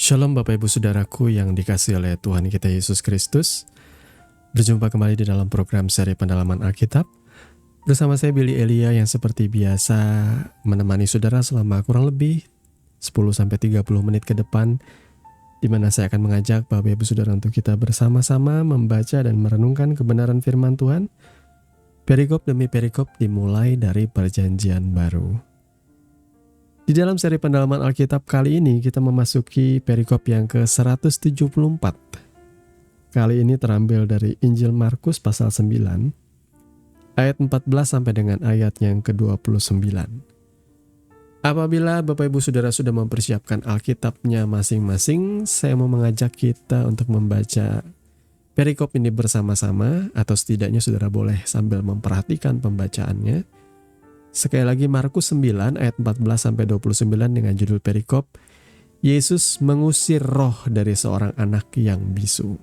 Shalom Bapak Ibu Saudaraku yang dikasihi oleh Tuhan kita Yesus Kristus. Berjumpa kembali di dalam program seri pendalaman Alkitab. Bersama saya Billy Elia yang seperti biasa menemani saudara selama kurang lebih 10-30 menit ke depan, di mana saya akan mengajak Bapak Ibu Saudara untuk kita bersama-sama membaca dan merenungkan kebenaran firman Tuhan. Perikop demi perikop dimulai dari Perjanjian Baru. Di dalam seri pendalaman Alkitab kali ini kita memasuki perikop yang ke-174. Kali ini terambil dari Injil Markus pasal 9, ayat 14 sampai dengan ayat yang ke-29. Apabila Bapak Ibu Saudara sudah mempersiapkan Alkitabnya masing-masing, saya mau mengajak kita untuk membaca perikop ini bersama-sama, atau setidaknya saudara boleh sambil memperhatikan pembacaannya. Sekali lagi Markus 9 ayat 14-29 dengan judul perikop, Yesus mengusir roh dari seorang anak yang bisu.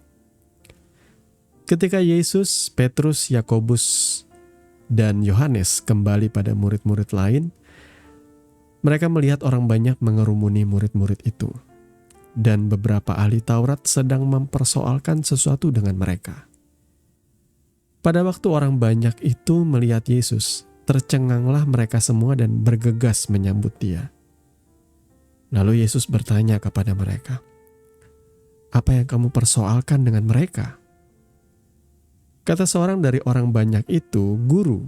Ketika Yesus, Petrus, Yakobus, dan Yohanes kembali pada murid-murid lain, mereka melihat orang banyak mengerumuni murid-murid itu. Dan beberapa ahli Taurat sedang mempersoalkan sesuatu dengan mereka. Pada waktu orang banyak itu melihat Yesus, tercenganglah mereka semua dan bergegas menyambut dia. Lalu Yesus bertanya kepada mereka, "Apa yang kamu persoalkan dengan mereka?" Kata seorang dari orang banyak itu, "Guru,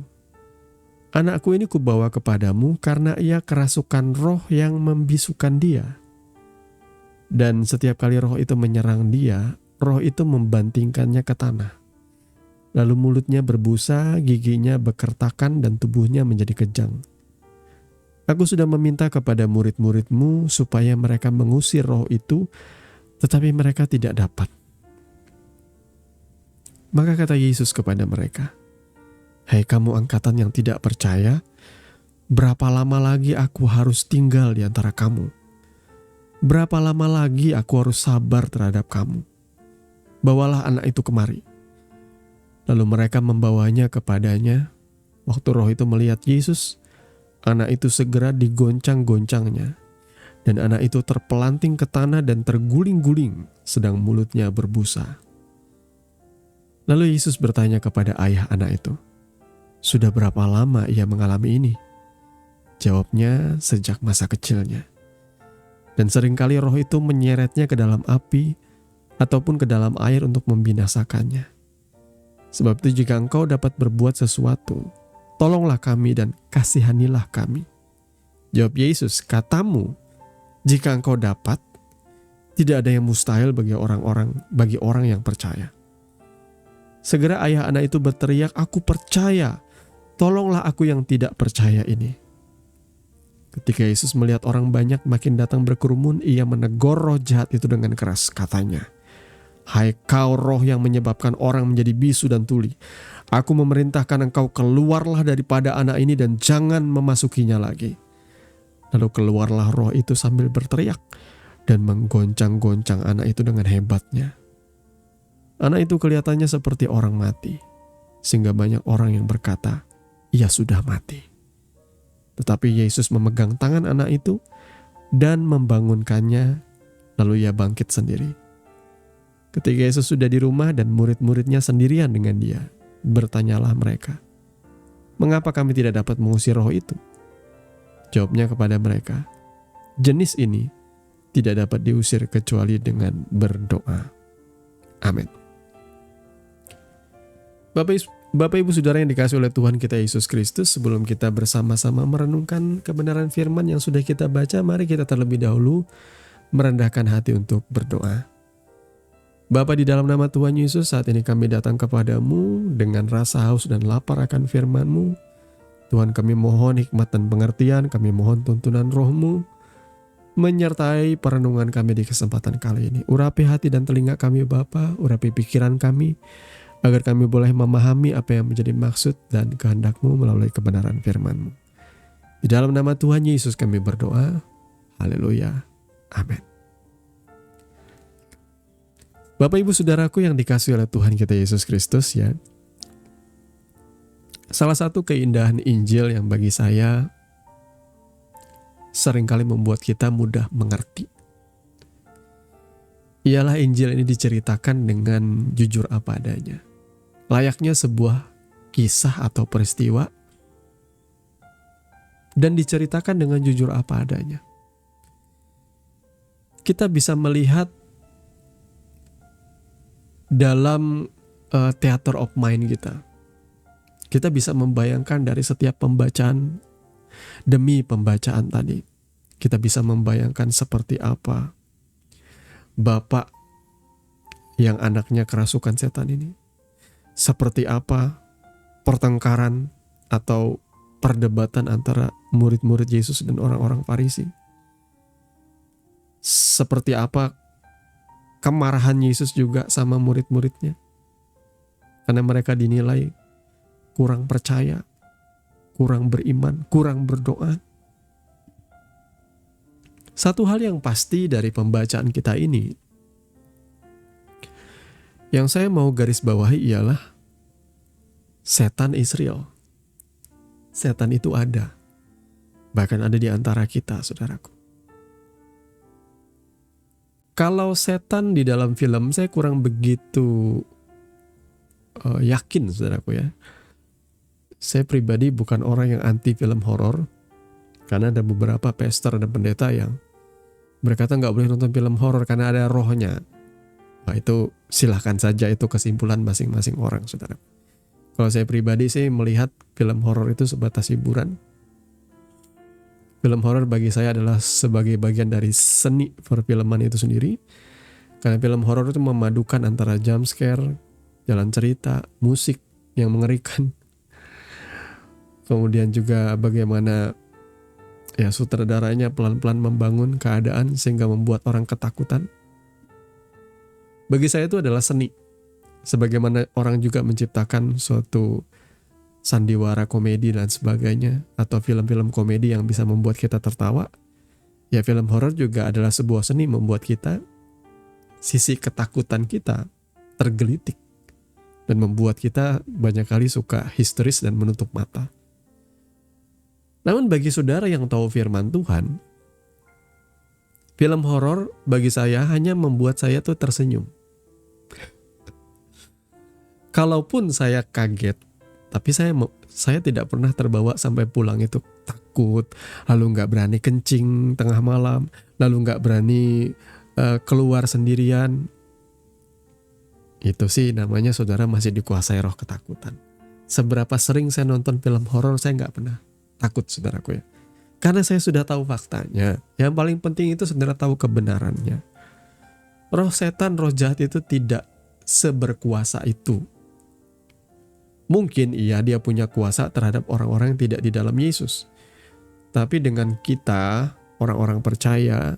anakku ini kubawa kepadamu karena ia kerasukan roh yang membisukan dia. Dan setiap kali roh itu menyerang dia, roh itu membantingkannya ke tanah. Lalu mulutnya berbusa, giginya bekertakan, dan tubuhnya menjadi kejang. Aku sudah meminta kepada murid-muridmu supaya mereka mengusir roh itu, tetapi mereka tidak dapat." Maka kata Yesus kepada mereka, "Hai kamu angkatan yang tidak percaya, berapa lama lagi aku harus tinggal di antara kamu? Berapa lama lagi aku harus sabar terhadap kamu? Bawalah anak itu kemari." Lalu mereka membawanya kepadanya. Waktu roh itu melihat Yesus, anak itu segera digoncang-goncangnya. Dan anak itu terpelanting ke tanah dan terguling-guling, sedang mulutnya berbusa. Lalu Yesus bertanya kepada ayah anak itu, "Sudah berapa lama ia mengalami ini?" Jawabnya, "Sejak masa kecilnya. Dan seringkali roh itu menyeretnya ke dalam api ataupun ke dalam air untuk membinasakannya. Sebab itu jika engkau dapat berbuat sesuatu, tolonglah kami dan kasihanilah kami." Jawab Yesus, "Katamu, jika engkau dapat, tidak ada yang mustahil bagi orang yang percaya." Segera ayah anak itu berteriak, "Aku percaya, tolonglah aku yang tidak percaya ini." Ketika Yesus melihat orang banyak makin datang berkerumun, ia menegur roh jahat itu dengan keras, katanya, "Hai kau roh yang menyebabkan orang menjadi bisu dan tuli, aku memerintahkan engkau keluarlah daripada anak ini dan jangan memasukinya lagi." Lalu keluarlah roh itu sambil berteriak dan menggoncang-goncang anak itu dengan hebatnya. Anak itu kelihatannya seperti orang mati, sehingga banyak orang yang berkata, "Ia sudah mati." Tetapi Yesus memegang tangan anak itu dan membangunkannya, lalu ia bangkit sendiri. Ketika Yesus sudah di rumah dan murid-muridnya sendirian dengan dia, bertanyalah mereka, "Mengapa kami tidak dapat mengusir roh itu?" Jawabnya kepada mereka, "Jenis ini tidak dapat diusir kecuali dengan berdoa." Amin. Bapak Ibu Saudara yang dikasihi oleh Tuhan kita Yesus Kristus, sebelum kita bersama-sama merenungkan kebenaran firman yang sudah kita baca, mari kita terlebih dahulu merendahkan hati untuk berdoa. Bapa, di dalam nama Tuhan Yesus, saat ini kami datang kepadamu dengan rasa haus dan lapar akan firman-Mu. Tuhan, kami mohon hikmat dan pengertian, kami mohon tuntunan roh-Mu menyertai perenungan kami di kesempatan kali ini. Urapi hati dan telinga kami Bapa, urapi pikiran kami, agar kami boleh memahami apa yang menjadi maksud dan kehendak-Mu melalui kebenaran firman-Mu. Di dalam nama Tuhan Yesus kami berdoa. Haleluya. Amin. Bapak Ibu Saudaraku yang dikasihi oleh Tuhan kita Yesus Kristus ya. Salah satu keindahan Injil yang bagi saya seringkali membuat kita mudah mengerti. ialah Injil ini diceritakan dengan jujur apa adanya. Layaknya sebuah kisah atau peristiwa, dan diceritakan dengan jujur apa adanya. Kita bisa melihat dalam theater of mind kita. Kita bisa membayangkan dari setiap pembacaan demi pembacaan tadi. Kita bisa membayangkan seperti apa bapak yang anaknya kerasukan setan ini. Seperti apa pertengkaran atau perdebatan antara murid-murid Yesus dan orang-orang Farisi. Seperti apa kemarahan Yesus juga sama murid-muridnya. Karena mereka dinilai kurang percaya, kurang beriman, kurang berdoa. Satu hal yang pasti dari pembacaan kita ini, yang saya mau garis bawahi ialah setan is real. Setan itu ada. Bahkan ada di antara kita, saudaraku. Kalau setan di dalam film, saya kurang begitu yakin, saudaraku ya. Saya pribadi bukan orang yang anti film horor, karena ada beberapa pastor dan pendeta yang berkata nggak boleh nonton film horor karena ada rohnya. Nah, itu silahkan saja, itu kesimpulan masing-masing orang, saudara. Kalau saya pribadi sih melihat film horor itu sebatas hiburan. Film horor bagi saya adalah sebagai bagian dari seni perfilman itu sendiri. Karena film horor itu memadukan antara jump scare, jalan cerita, musik yang mengerikan. Kemudian juga bagaimana ya sutradaranya pelan-pelan membangun keadaan sehingga membuat orang ketakutan. Bagi saya itu adalah seni. Sebagaimana orang juga menciptakan suatu sandiwara komedi dan sebagainya, atau film-film komedi yang bisa membuat kita tertawa. Ya film horor juga adalah sebuah seni membuat kita, sisi ketakutan kita tergelitik. Dan membuat kita banyak kali suka histeris dan menutup mata. Namun bagi saudara yang tahu firman Tuhan, film horor bagi saya hanya membuat saya tuh tersenyum. Kalaupun saya kaget, tapi saya tidak pernah terbawa sampai pulang itu takut, lalu nggak berani kencing tengah malam, lalu nggak berani keluar sendirian. Itu sih namanya saudara masih dikuasai roh ketakutan. Seberapa sering saya nonton film horor, saya nggak pernah takut, saudaraku ya. Karena saya sudah tahu faktanya. Yang paling penting itu saudara tahu kebenarannya. Roh setan, roh jahat itu tidak seberkuasa itu. Mungkin iya dia punya kuasa terhadap orang-orang yang tidak di dalam Yesus. Tapi dengan kita, orang-orang percaya,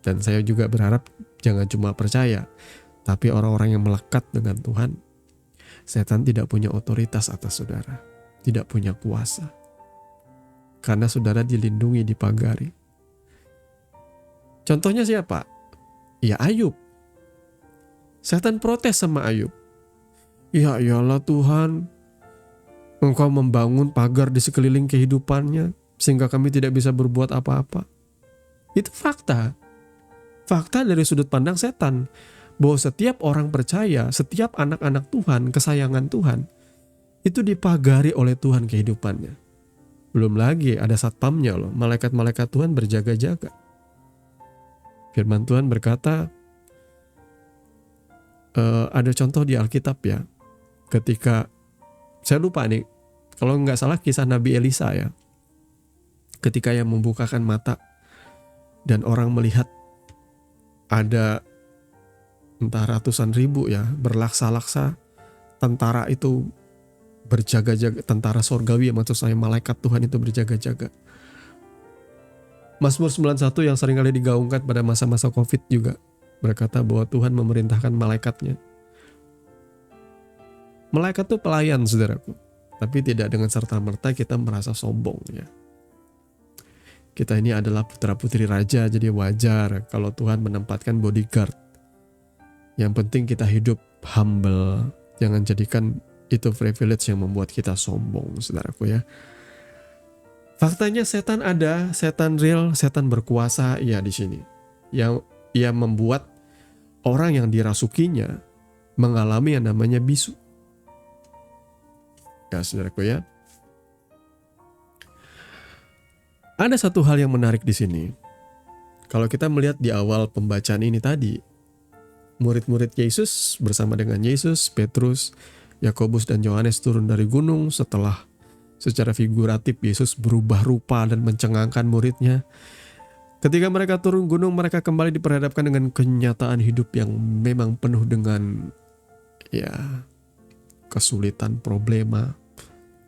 dan saya juga berharap jangan cuma percaya, tapi orang-orang yang melekat dengan Tuhan, setan tidak punya otoritas atas saudara. Tidak punya kuasa. Karena saudara dilindungi, dipagari. Contohnya siapa? Ya Ayub. Setan protes sama Ayub. Ya iyalah Tuhan, Engkau membangun pagar di sekeliling kehidupannya sehingga kami tidak bisa berbuat apa-apa. Itu fakta. Fakta dari sudut pandang setan. Bahwa setiap orang percaya, setiap anak-anak Tuhan, kesayangan Tuhan, itu dipagari oleh Tuhan kehidupannya. Belum lagi ada satpamnya loh, malaikat-malaikat Tuhan berjaga-jaga. Firman Tuhan berkata, ada contoh di Alkitab ya, ketika, saya lupa nih, kalau nggak salah kisah Nabi Elisa ya, ketika yang membukakan mata, dan orang melihat ada entah ratusan ribu ya, berlaksa-laksa, tentara itu berjaga-jaga, tentara sorgawi maksud saya, malaikat Tuhan itu berjaga-jaga. Mazmur 91 yang seringkali digaungkan pada masa-masa Covid juga berkata bahwa Tuhan memerintahkan malaikatnya. Malaikat itu pelayan, saudaraku, tapi tidak dengan serta-merta kita merasa sombong ya. Kita ini adalah putra-putri raja, jadi wajar kalau Tuhan menempatkan bodyguard. Yang penting kita hidup humble, jangan jadikan itu privilege yang membuat kita sombong, saudaraku ya. Faktanya setan ada, setan real, setan berkuasa ya di sini. Yang ia membuat orang yang dirasukinya mengalami yang namanya bisu. Ya, saudaraku ya. Ada satu hal yang menarik di sini. Kalau kita melihat di awal pembacaan ini tadi, murid-murid Yesus bersama dengan Yesus, Petrus, Yakobus dan Yohanes turun dari gunung setelah secara figuratif Yesus berubah rupa dan mencengangkan muridnya. Ketika mereka turun gunung, mereka kembali diperhadapkan dengan kenyataan hidup yang memang penuh dengan kesulitan, problema.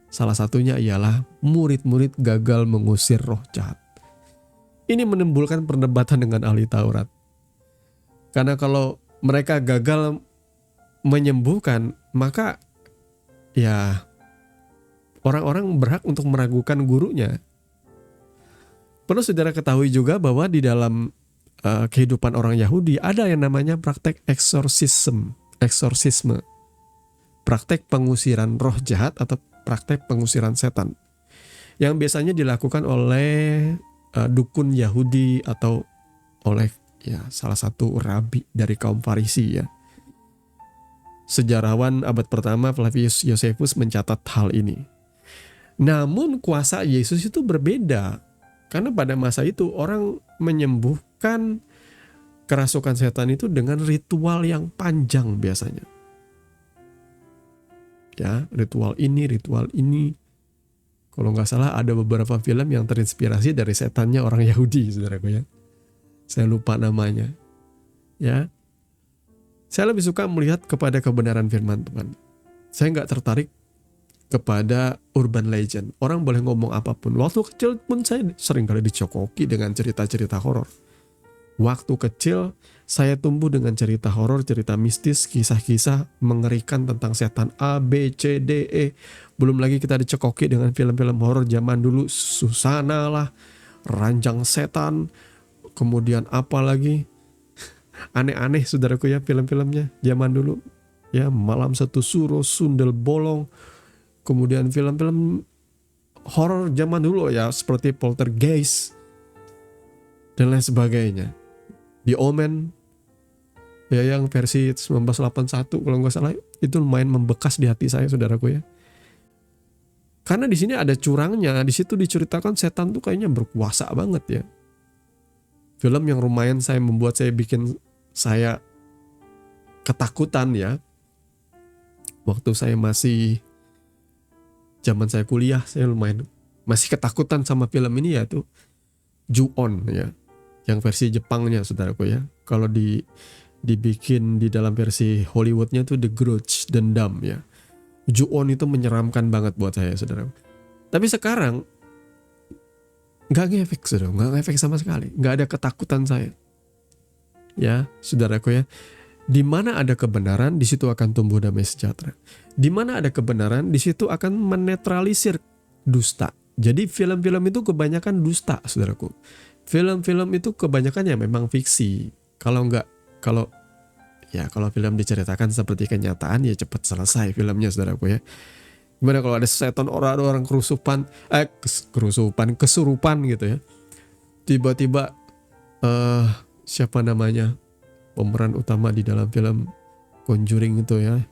Salah satunya ialah murid-murid gagal mengusir roh jahat. Ini menimbulkan perdebatan dengan ahli Taurat. Karena kalau mereka gagal menyembuhkan, maka orang-orang berhak untuk meragukan gurunya. Perlu saudara ketahui juga bahwa di dalam kehidupan orang Yahudi ada yang namanya praktek eksorsisme. Praktek pengusiran roh jahat atau praktek pengusiran setan. Yang biasanya dilakukan oleh dukun Yahudi atau oleh salah satu rabi dari kaum Farisi ya. Sejarawan abad pertama Flavius Josephus mencatat hal ini. Namun kuasa Yesus itu berbeda. Karena pada masa itu orang menyembuhkan kerasukan setan itu dengan ritual yang panjang biasanya. Ya, ritual ini. Kalau nggak salah ada beberapa film yang terinspirasi dari setannya orang Yahudi, saudaraku ya. Saya lupa namanya. Ya, saya lebih suka melihat kepada kebenaran firman Tuhan. Saya nggak tertarik kepada urban legend. Orang boleh ngomong apapun. Waktu kecil pun saya sering kali dicokoki dengan cerita-cerita horor. Waktu kecil saya tumbuh dengan cerita horor, cerita mistis, kisah-kisah mengerikan tentang setan A, B, C, D, E. Belum lagi kita dicekoki dengan film-film horor zaman dulu, Susana lah, Ranjang Setan, kemudian apa lagi? Aneh-aneh saudaraku ya film-filmnya zaman dulu. Ya, Malam Satu Suro, Sundel Bolong, kemudian film-film horor zaman dulu ya seperti Poltergeist dan lain sebagainya. The Omen ya yang versi 1981 kalau nggak salah, itu lumayan membekas di hati saya saudaraku ya. Karena di sini ada curangnya, di situ diceritakan setan tuh kayaknya berkuasa banget ya. Film yang lumayan bikin saya ketakutan ya. Waktu saya zaman saya kuliah, saya lumayan masih ketakutan sama film ini yaitu Ju-on ya. Yang versi Jepangnya saudaraku ya. Kalau dibikin di dalam versi Hollywoodnya tuh The Grudge, dendam ya. Ju-on itu menyeramkan banget buat saya saudara. Tapi sekarang nggak ngefek saudara, nggak ngefek sama sekali. Nggak ada ketakutan saya. Ya saudaraku ya. Di mana ada kebenaran, di situ akan tumbuh damai sejahtera. Di mana ada kebenaran, di situ akan menetralisir dusta. Jadi film-film itu kebanyakan dusta saudaraku. Film-film itu kebanyakan ya memang fiksi. Kalau film diceritakan seperti kenyataan ya cepat selesai filmnya saudaraku ya. Gimana kalau ada setan orang kesurupan gitu ya. Tiba-tiba siapa namanya pemeran utama di dalam film Conjuring itu ya,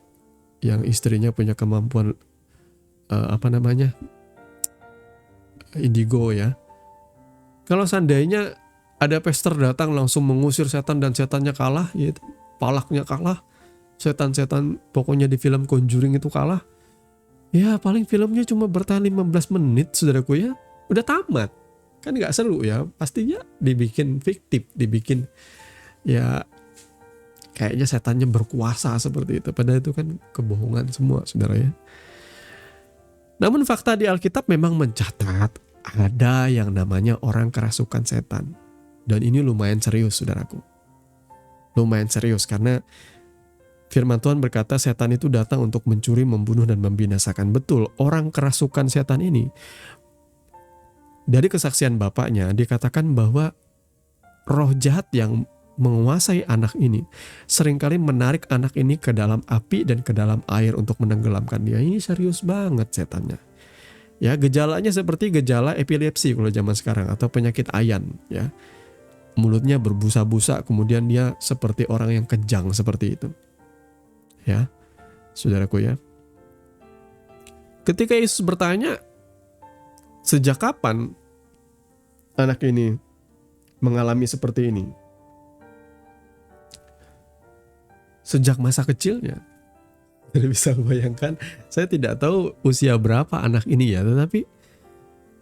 yang istrinya punya kemampuan indigo ya. Kalau seandainya ada pester datang langsung mengusir setan dan setannya kalah, yaitu palaknya kalah, setan-setan pokoknya di film Conjuring itu kalah, ya paling filmnya cuma bertahan 15 menit saudaraku ya, udah tamat. Kan gak seru ya, pastinya dibikin fiktif, dibikin ya kayaknya setannya berkuasa seperti itu, padahal itu kan kebohongan semua saudara ya. Namun fakta di Alkitab memang mencatat ada yang namanya orang kerasukan setan. Dan ini lumayan serius saudaraku. Lumayan serius karena firman Tuhan berkata setan itu datang untuk mencuri, membunuh, dan membinasakan. Betul, orang kerasukan setan ini. Dari kesaksian bapaknya dikatakan bahwa roh jahat yang menguasai anak ini seringkali menarik anak ini ke dalam api dan ke dalam air untuk menenggelamkan dia. Ini serius banget setannya. Ya, gejalanya seperti gejala epilepsi kalau zaman sekarang atau penyakit ayan ya. mulutnya berbusa-busa, kemudian dia seperti orang yang kejang seperti itu. Ya, saudaraku ya. Ketika Yesus bertanya, sejak kapan anak ini mengalami seperti ini? Sejak masa kecilnya. Jadi bisa bayangkan, saya tidak tahu usia berapa anak ini ya, tetapi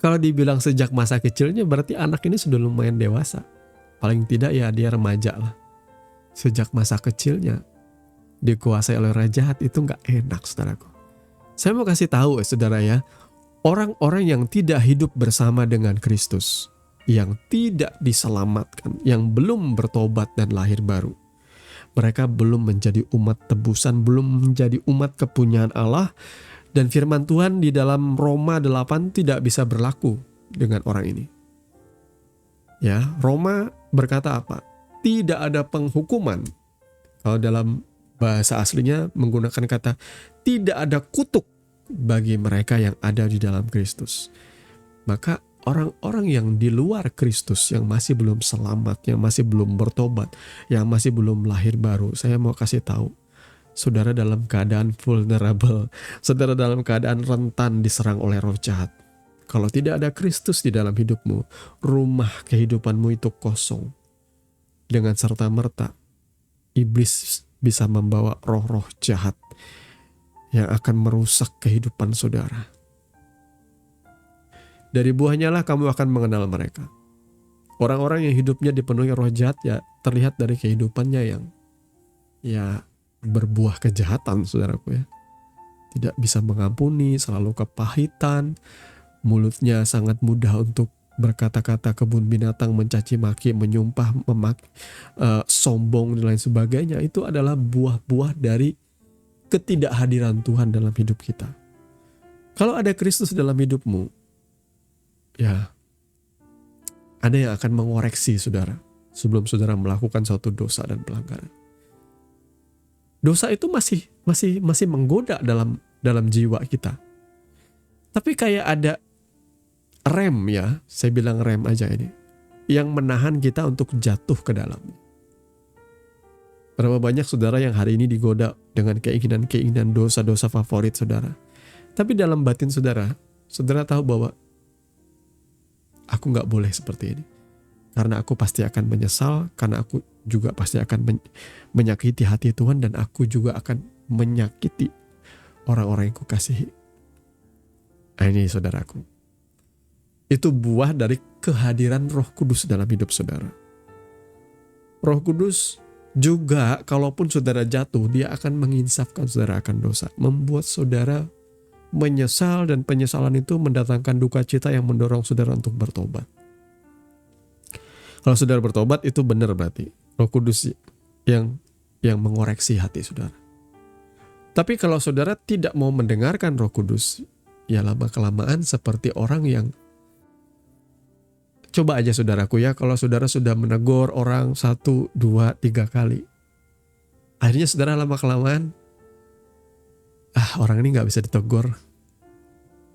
kalau dibilang sejak masa kecilnya berarti anak ini sudah lumayan dewasa. Paling tidak ya dia remaja lah. Sejak masa kecilnya dikuasai oleh roh jahat, itu gak enak, saudaraku. Saya mau kasih tahu saudara ya, orang-orang yang tidak hidup bersama dengan Kristus, yang tidak diselamatkan, yang belum bertobat dan lahir baru, mereka belum menjadi umat tebusan, belum menjadi umat kepunyaan Allah. Dan firman Tuhan di dalam Roma 8 tidak bisa berlaku dengan orang ini. Ya, Roma berkata apa? Tidak ada penghukuman. Kalau dalam bahasa aslinya menggunakan kata tidak ada kutuk bagi mereka yang ada di dalam Kristus. Maka orang-orang yang di luar Kristus, yang masih belum selamat, yang masih belum bertobat, yang masih belum lahir baru, saya mau kasih tahu, saudara dalam keadaan vulnerable, saudara dalam keadaan rentan diserang oleh roh jahat. Kalau tidak ada Kristus di dalam hidupmu, rumah kehidupanmu itu kosong. Dengan serta-merta, iblis bisa membawa roh-roh jahat yang akan merusak kehidupan saudara. Dari buahnya lah kamu akan mengenal mereka. Orang-orang yang hidupnya dipenuhi roh jahat ya terlihat dari kehidupannya yang ya berbuah kejahatan, saudaraku ya. Tidak bisa mengampuni, selalu kepahitan, mulutnya sangat mudah untuk berkata-kata kebun binatang, mencaci maki, menyumpah, sombong dan lain sebagainya. Itu adalah buah-buah dari ketidakhadiran Tuhan dalam hidup kita. Kalau ada Kristus dalam hidupmu, ya ada yang akan mengoreksi saudara sebelum saudara melakukan suatu dosa dan pelanggaran. Dosa itu masih menggoda dalam jiwa kita. Tapi kayak ada rem ya, saya bilang rem aja ini, yang menahan kita untuk jatuh ke dalamnya. Berapa banyak saudara yang hari ini digoda dengan keinginan-keinginan dosa-dosa favorit saudara. Tapi dalam batin saudara tahu bahwa aku gak boleh seperti ini. Karena aku pasti akan menyesal, karena aku juga pasti akan menyakiti hati Tuhan, dan aku juga akan menyakiti orang-orang yang kukasihi. Nah, ini saudaraku. Itu buah dari kehadiran Roh Kudus dalam hidup saudara. Roh Kudus juga kalaupun saudara jatuh, dia akan menginsafkan saudara akan dosa. Membuat saudara menyesal, dan penyesalan itu mendatangkan duka cita yang mendorong saudara untuk bertobat. Kalau saudara bertobat itu benar berarti Roh Kudus yang mengoreksi hati saudara. Tapi kalau saudara tidak mau mendengarkan Roh Kudus, ya lama-kelamaan seperti orang yang, coba aja saudaraku ya, kalau saudara sudah menegur orang 1, 2, 3 kali, akhirnya saudara lama-kelamaan, orang ini gak bisa ditegur,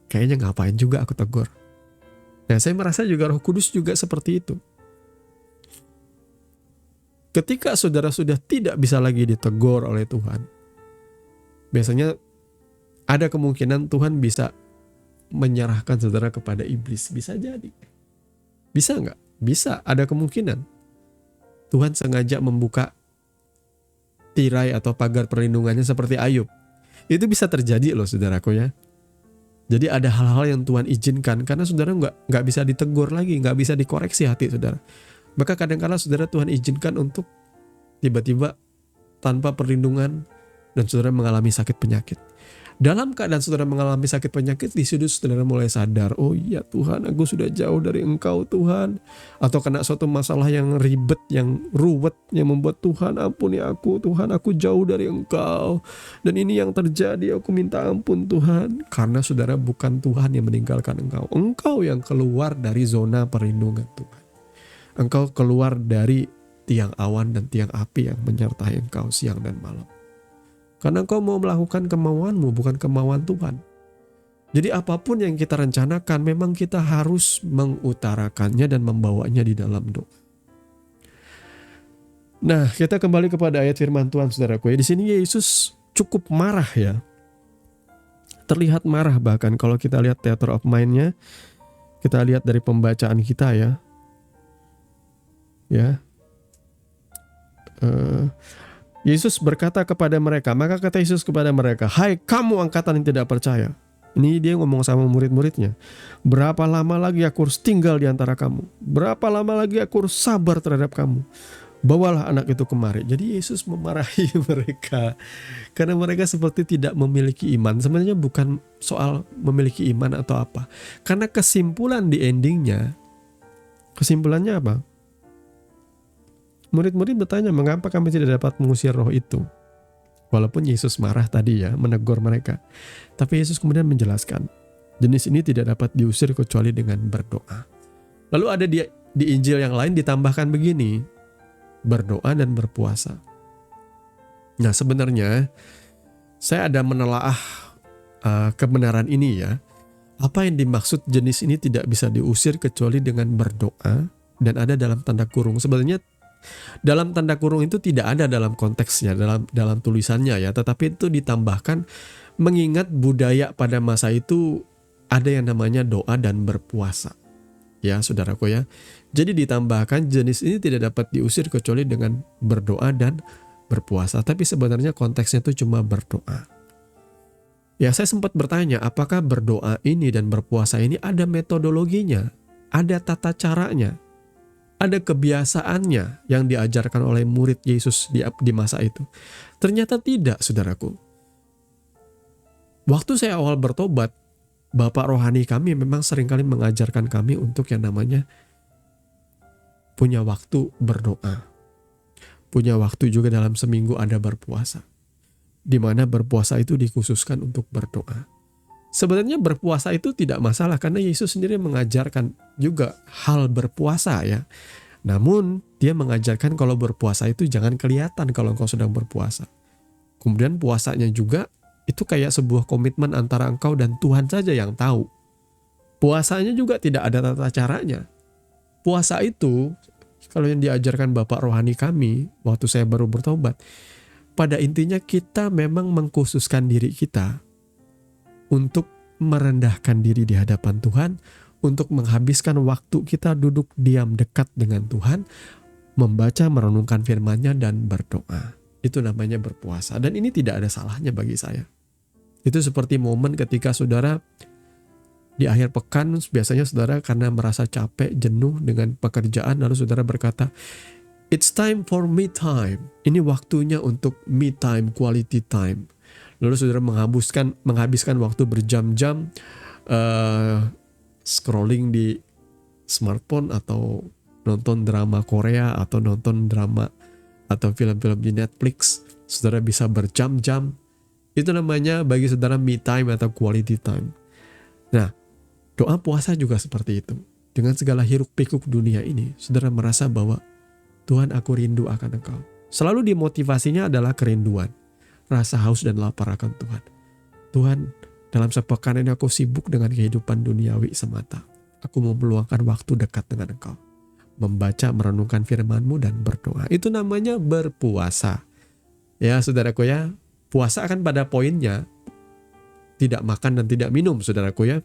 kayaknya ngapain juga aku tegur. Nah, saya merasa juga Roh Kudus juga seperti itu. Ketika saudara sudah tidak bisa lagi ditegur oleh Tuhan, biasanya ada kemungkinan Tuhan bisa menyerahkan saudara kepada iblis. Bisa jadi. Bisa nggak? Bisa, ada kemungkinan. Tuhan sengaja membuka tirai atau pagar perlindungannya seperti Ayub. Itu bisa terjadi loh saudaraku ya. Jadi ada hal-hal yang Tuhan izinkan karena saudara nggak bisa ditegur lagi, nggak bisa dikoreksi hati saudara. Maka kadang-kadang saudara Tuhan izinkan untuk tiba-tiba tanpa perlindungan dan saudara mengalami sakit penyakit. Dalam keadaan saudara mengalami sakit penyakit, di situ saudara mulai sadar, oh iya Tuhan, aku sudah jauh dari Engkau Tuhan. Atau kena suatu masalah yang ribet, yang ruwet, yang membuat Tuhan ampuni aku, Tuhan aku jauh dari Engkau. Dan ini yang terjadi, aku minta ampun Tuhan. Karena saudara bukan Tuhan yang meninggalkan engkau. Engkau yang keluar dari zona perlindungan Tuhan. Engkau keluar dari tiang awan dan tiang api yang menyertai engkau siang dan malam. Karena engkau mau melakukan kemauanmu, bukan kemauan Tuhan. Jadi apapun yang kita rencanakan, memang kita harus mengutarakannya dan membawanya di dalam doa. Nah, kita kembali kepada ayat firman Tuhan, saudaraku. Di sini Yesus cukup marah ya. Terlihat marah, bahkan kalau kita lihat theater of mind-nya, kita lihat dari pembacaan kita ya. Yesus berkata kepada mereka, maka kata Yesus kepada mereka, "Hai kamu angkatan yang tidak percaya." Ini dia ngomong sama murid-muridnya. "Berapa lama lagi aku harus tinggal di antara kamu? Berapa lama lagi aku harus sabar terhadap kamu? Bawalah anak itu kemari." Jadi Yesus memarahi mereka karena mereka seperti tidak memiliki iman. Sebenarnya bukan soal memiliki iman atau apa. Karena kesimpulan di endingnya, kesimpulannya apa? Murid-murid bertanya, "Mengapa kami tidak dapat mengusir roh itu?" Walaupun Yesus marah tadi ya, menegur mereka. Tapi Yesus kemudian menjelaskan, jenis ini tidak dapat diusir kecuali dengan berdoa. Lalu ada di Injil yang lain ditambahkan begini, berdoa dan berpuasa. Nah, sebenarnya saya ada menelaah kebenaran ini ya. Apa yang dimaksud jenis ini tidak bisa diusir kecuali dengan berdoa, dan ada dalam tanda kurung. Sebenarnya dalam tanda kurung itu tidak ada dalam konteksnya, dalam tulisannya ya, tetapi itu ditambahkan mengingat budaya pada masa itu ada yang namanya doa dan berpuasa. Ya, saudaraku ya. Jadi ditambahkan jenis ini tidak dapat diusir kecuali dengan berdoa dan berpuasa, tapi sebenarnya konteksnya itu cuma berdoa. Ya, saya sempat bertanya, apakah berdoa ini dan berpuasa ini ada metodologinya, ada tata caranya, ada kebiasaannya yang diajarkan oleh murid Yesus di masa itu? Ternyata tidak, saudaraku. Waktu saya awal bertobat, Bapak rohani kami memang seringkali mengajarkan kami untuk yang namanya punya waktu berdoa. Punya waktu juga dalam seminggu ada berpuasa. Di mana berpuasa itu dikhususkan untuk berdoa. Sebenarnya berpuasa itu tidak masalah karena Yesus sendiri mengajarkan juga hal berpuasa ya. Namun dia mengajarkan kalau berpuasa itu jangan kelihatan kalau engkau sedang berpuasa. Kemudian puasanya juga itu kayak sebuah komitmen antara engkau dan Tuhan saja yang tahu. Puasanya juga tidak ada tata caranya. Puasa itu kalau yang diajarkan Bapak rohani kami waktu saya baru bertobat, pada intinya kita memang mengkhususkan diri kita untuk merendahkan diri di hadapan Tuhan, untuk menghabiskan waktu kita duduk diam dekat dengan Tuhan, membaca, merenungkan firman-Nya dan berdoa. Itu namanya berpuasa, dan ini tidak ada salahnya bagi saya. Itu seperti momen ketika saudara di akhir pekan, biasanya saudara karena merasa capek, jenuh dengan pekerjaan, lalu saudara berkata, "It's time for me time." Ini waktunya untuk me time, quality time. Lalu saudara menghabiskan waktu berjam-jam scrolling di smartphone atau nonton drama Korea atau nonton drama atau film-film di Netflix. Saudara bisa berjam-jam. Itu namanya bagi saudara me time atau quality time. Nah, doa puasa juga seperti itu. Dengan segala hiruk-pikuk dunia ini, saudara merasa bahwa Tuhan, aku rindu akan Engkau. Selalu dimotivasinya adalah kerinduan, rasa haus dan lapar akan Tuhan. Tuhan, dalam sepekan ini aku sibuk dengan kehidupan duniawi semata. Aku mau meluangkan waktu dekat dengan Engkau, membaca, merenungkan firman-Mu dan berdoa. Itu namanya berpuasa. Ya, saudaraku ya, puasa akan pada poinnya tidak makan dan tidak minum, saudaraku ya.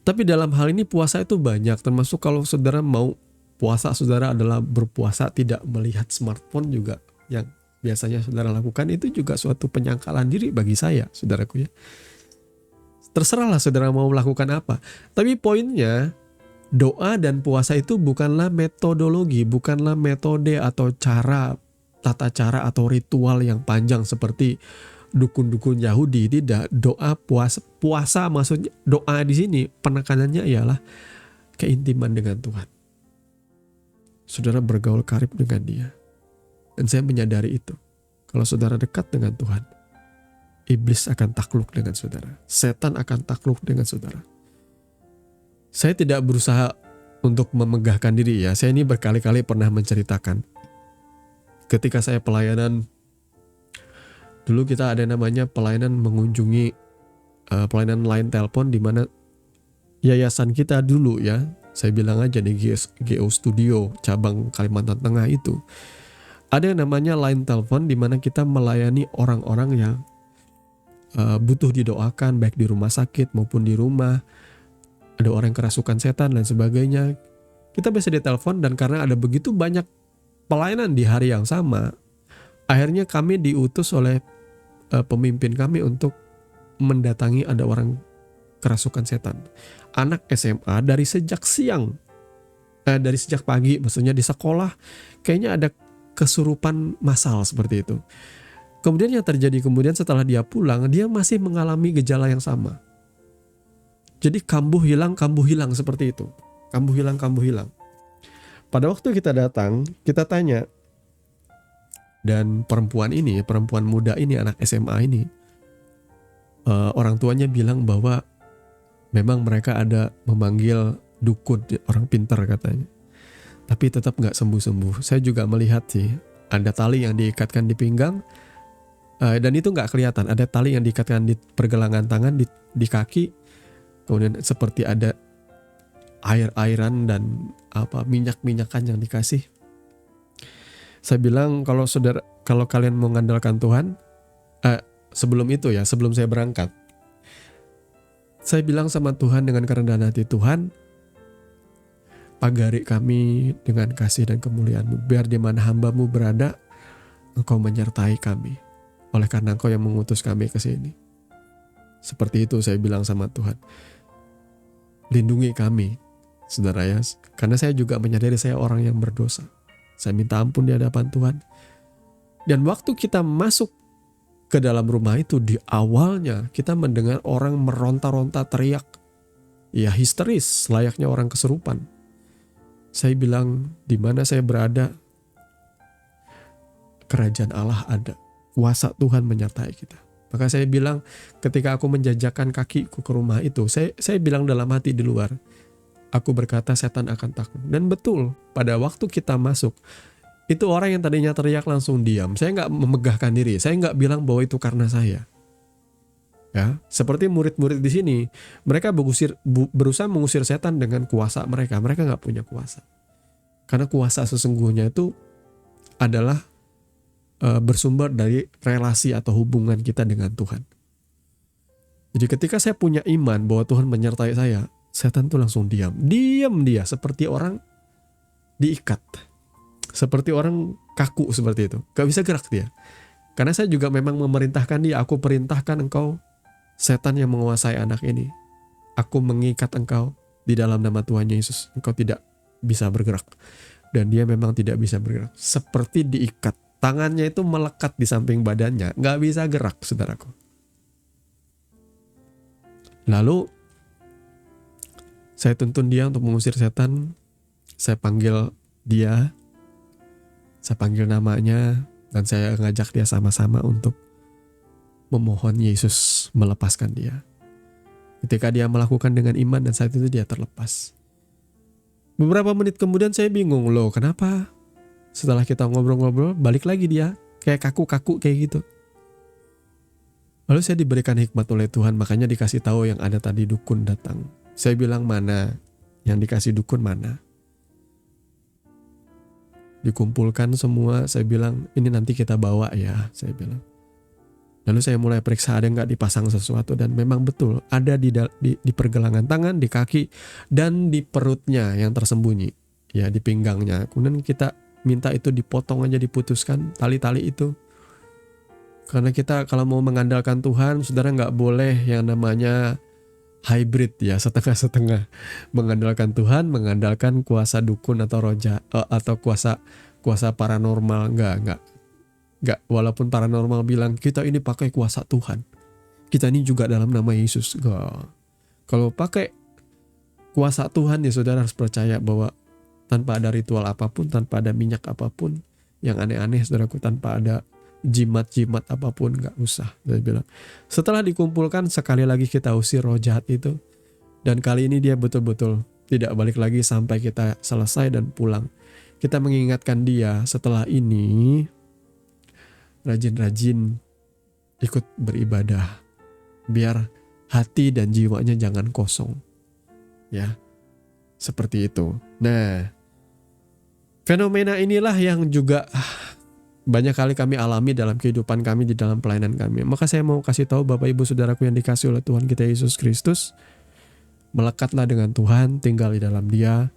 Tapi dalam hal ini puasa itu banyak, termasuk kalau saudara mau puasa, saudara adalah berpuasa tidak melihat smartphone juga, yang biasanya saudara lakukan, itu juga suatu penyangkalan diri bagi saya, saudaraku ya. Terserahlah saudara mau melakukan apa. Tapi poinnya, doa dan puasa itu bukanlah metodologi, bukanlah metode atau cara, tata cara atau ritual yang panjang seperti dukun-dukun Yahudi. Tidak. Doa, puasa maksudnya, doa di sini penekanannya ialah keintiman dengan Tuhan. Saudara bergaul karib dengan Dia. Dan saya menyadari itu. Kalau saudara dekat dengan Tuhan, iblis akan takluk dengan saudara. Setan akan takluk dengan saudara. Saya tidak berusaha untuk memegahkan diri ya. Saya ini berkali-kali pernah menceritakan. Ketika saya pelayanan, dulu kita ada namanya pelayanan mengunjungi pelayanan line telepon, di mana yayasan kita dulu ya, Saya bilang aja di GO Studio cabang Kalimantan Tengah itu ada yang namanya line telepon di mana kita melayani orang-orang yang butuh didoakan baik di rumah sakit maupun di rumah. Ada orang yang kerasukan setan dan sebagainya. Kita bisa ditelepon, dan karena ada begitu banyak pelayanan di hari yang sama, akhirnya kami diutus oleh pemimpin kami untuk mendatangi ada orang kerasukan setan. Anak SMA dari sejak siang, dari sejak pagi, maksudnya di sekolah, kayaknya ada kesurupan massal seperti itu. Kemudian yang terjadi kemudian setelah dia pulang, dia masih mengalami gejala yang sama. Jadi kambuh hilang seperti itu. Kambuh hilang. Pada waktu kita datang, kita tanya, dan perempuan muda ini, anak SMA ini, orang tuanya bilang bahwa memang mereka ada memanggil dukun, orang pintar katanya. Tapi tetap gak sembuh-sembuh. Saya juga melihat sih, ada tali yang diikatkan di pinggang, dan itu gak kelihatan. Ada tali yang diikatkan di pergelangan tangan, di kaki. Kemudian seperti ada air-airan dan minyak-minyakan yang dikasih. Saya bilang kalau kalian mau mengandalkan Tuhan, sebelum saya berangkat, saya bilang sama Tuhan dengan kerendahan hati, Tuhan, pagari kami dengan kasih dan kemuliaan-Mu, biar di mana hamba-Mu berada, Engkau menyertai kami, oleh karena Engkau yang mengutus kami ke sini. Seperti itu saya bilang sama Tuhan. Lindungi kami, saudara ya, karena saya juga menyadari saya orang yang berdosa. Saya minta ampun di hadapan Tuhan. Dan waktu kita masuk ke dalam rumah itu, di awalnya kita mendengar orang meronta-ronta, teriak, ya histeris, layaknya orang kesurupan. Saya bilang, di mana saya berada, kerajaan Allah ada, kuasa Tuhan menyertai kita. Maka saya bilang, ketika aku menjajakan kakiku ke rumah itu, saya bilang dalam hati di luar, aku berkata setan akan takut. Dan betul, pada waktu kita masuk, itu orang yang tadinya teriak langsung diam. Saya nggak memegahkan diri, saya nggak bilang bahwa itu karena saya. Ya, seperti murid-murid di sini, mereka berusaha mengusir setan dengan kuasa mereka. Mereka nggak punya kuasa. Karena kuasa sesungguhnya itu adalah bersumber dari relasi atau hubungan kita dengan Tuhan. Jadi ketika saya punya iman bahwa Tuhan menyertai saya, setan tuh langsung diam dia, seperti orang diikat, seperti orang kaku seperti itu, gak bisa gerak dia. Karena saya juga memang memerintahkan dia, aku perintahkan engkau setan yang menguasai anak ini, aku mengikat engkau di dalam nama Tuhan Yesus, engkau tidak bisa bergerak. Dan dia memang tidak bisa bergerak, seperti diikat. Tangannya itu melekat di samping badannya, gak bisa gerak, saudaraku. Lalu saya tuntun dia untuk mengusir setan. Saya panggil dia, saya panggil namanya, dan saya ngajak dia sama-sama untuk memohon Yesus melepaskan dia. Ketika dia melakukan dengan iman, dan saat itu dia terlepas. Beberapa menit kemudian saya bingung, loh kenapa? Setelah kita ngobrol-ngobrol, balik lagi dia kayak kaku-kaku kayak gitu. Lalu saya diberikan hikmat oleh Tuhan, makanya dikasih tahu yang ada tadi dukun datang. Saya bilang, mana? Yang dikasih dukun mana? Dikumpulkan semua, saya bilang, ini nanti kita bawa ya, saya bilang. Lalu saya mulai periksa ada nggak dipasang sesuatu, dan memang betul ada di pergelangan tangan, di kaki, dan di perutnya yang tersembunyi, ya di pinggangnya. Kemudian kita minta itu dipotong aja, diputuskan tali-tali itu. Karena kita kalau mau mengandalkan Tuhan, saudara nggak boleh yang namanya hybrid ya, setengah-setengah. Mengandalkan Tuhan, mengandalkan kuasa dukun atau roja atau kuasa paranormal, nggak. Walaupun paranormal bilang kita ini pakai kuasa Tuhan, kita ini juga dalam nama Yesus. Nggak. Kalau pakai kuasa Tuhan ya saudara harus percaya bahwa tanpa ada ritual apapun, tanpa ada minyak apapun yang aneh-aneh saudaraku, tanpa ada jimat-jimat apapun, gak usah. Saya bilang, setelah dikumpulkan sekali lagi kita usir roh jahat itu, dan kali ini dia betul-betul tidak balik lagi sampai kita selesai dan pulang. Kita mengingatkan dia setelah ini rajin-rajin ikut beribadah, biar hati dan jiwanya jangan kosong, ya. Seperti itu. Nah, fenomena inilah yang juga banyak kali kami alami dalam kehidupan kami, di dalam pelayanan kami. Maka saya mau kasih tahu Bapak Ibu Saudaraku yang dikasihi oleh Tuhan kita Yesus Kristus, melekatlah dengan Tuhan, tinggal di dalam Dia,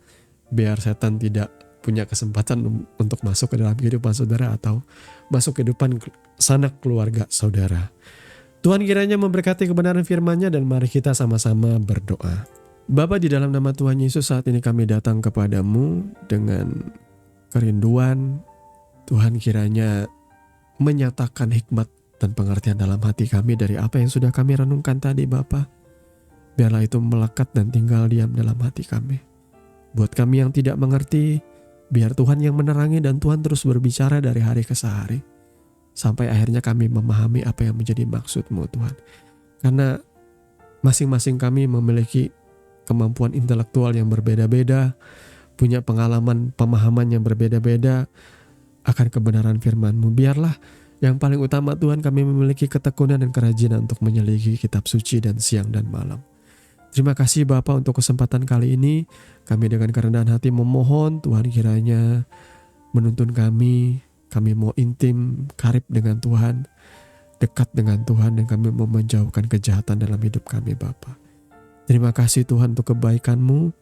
biar setan tidak punya kesempatan untuk masuk ke dalam kehidupan saudara atau masuk ke kehidupan sanak keluarga saudara. Tuhan kiranya memberkati kebenaran firman-Nya, dan mari kita sama-sama berdoa. Bapa, di dalam nama Tuhan Yesus, saat ini kami datang kepadamu dengan kerinduan. Tuhan kiranya menyatakan hikmat dan pengertian dalam hati kami dari apa yang sudah kami renungkan tadi Bapa. Biarlah itu melekat dan tinggal diam dalam hati kami. Buat kami yang tidak mengerti, biar Tuhan yang menerangi dan Tuhan terus berbicara dari hari ke hari. Sampai akhirnya kami memahami apa yang menjadi maksud-Mu Tuhan. Karena masing-masing kami memiliki kemampuan intelektual yang berbeda-beda, punya pengalaman pemahaman yang berbeda-beda akan kebenaran firman-Mu. Biarlah yang paling utama Tuhan, kami memiliki ketekunan dan kerajinan untuk menyelidiki kitab suci dan siang dan malam. Terima kasih Bapa untuk kesempatan kali ini. Kami dengan kerendahan hati memohon Tuhan kiranya menuntun kami. Kami mau intim, karib dengan Tuhan, dekat dengan Tuhan, dan kami mau menjauhkan kejahatan dalam hidup kami Bapa. Terima kasih Tuhan untuk kebaikan-Mu.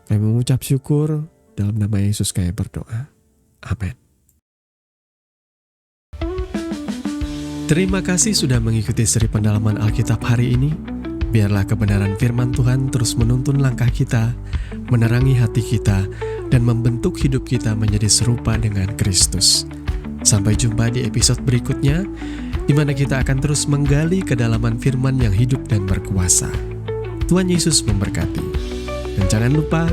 Kami mengucap syukur, dalam nama Yesus kami berdoa. Amin. Terima kasih sudah mengikuti seri pendalaman Alkitab hari ini. Biarlah kebenaran firman Tuhan terus menuntun langkah kita, menerangi hati kita, dan membentuk hidup kita menjadi serupa dengan Kristus. Sampai jumpa di episode berikutnya, di mana kita akan terus menggali kedalaman firman yang hidup dan berkuasa. Tuhan Yesus memberkati. Dan jangan lupa,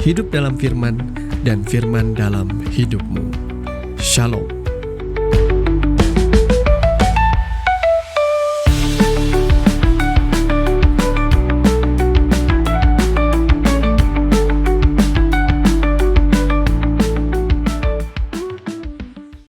hidup dalam firman dan firman dalam hidupmu. Shalom.